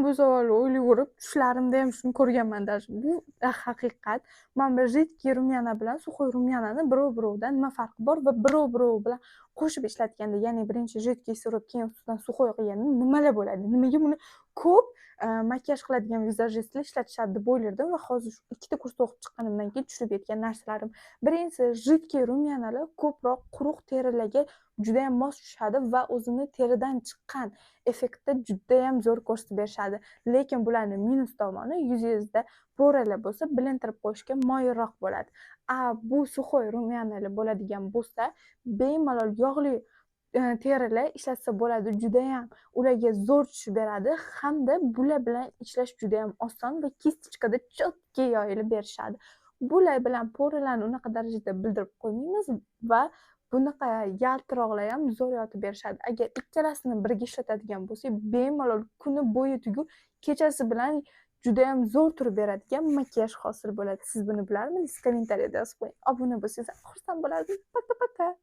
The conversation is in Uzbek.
bu savolni o'ylayverib, tushlarimda ham shuni ko'rganman даже. Bu haqiqat. Mana bu jiddiy rumyana bilan suxoy rumyanani birov-birovidan nima farqi bor va birov-birovi bilan qo'shib ishlatganda, ya'ni birinchi jiddiy surib, keyin ustidan suxoy qilganda nimalar bo'ladi? Nimaga buni ko'p makiyaj qiladigan vizajistlar ishlatishadi deb o'ylardim va hozir shu ikkita kursda o'qib chiqqanimdan keyin tushunib yetgan narsalarim. Birinchisi, jiddiy rumyanalar ko'proq quruq terilarga juda ham mos tushadi va o'zini teridan chiqqan effektda juda ham zo'r ko'rsatib berishadi. Lekin bularning minus tomoni, yuzingizda poralar bo'lsa, bilintirib qo'yishga moyilroq bo'ladi. Bu suxoy rumyanalar bo'ladigan bo'lsa, bemalol yog'li terilar ishlatsa bo'ladi, juda ham ularga zo'r tushib beradi hamda bular bilan ishlash juda ham oson va kistichkada chotki yoyilib berishadi. Bular bilan poralarni unaqa darajada bildirib qo'ymaymiz va bunaqa yaltiroqlar ham zo'r yotib berishadi. Agar ikkalasini birga ishlatadigan bo'lsak, bemalol kuni bo'yi tugur, kechasi bilan juda ham zo'r turib beradigan makiyaj hosil bo'ladi. Siz buni bilardingiz? Kommentariyada yozib qo'ying. Obuna bo'lsangiz xursand bo'lardim. Pata-pata.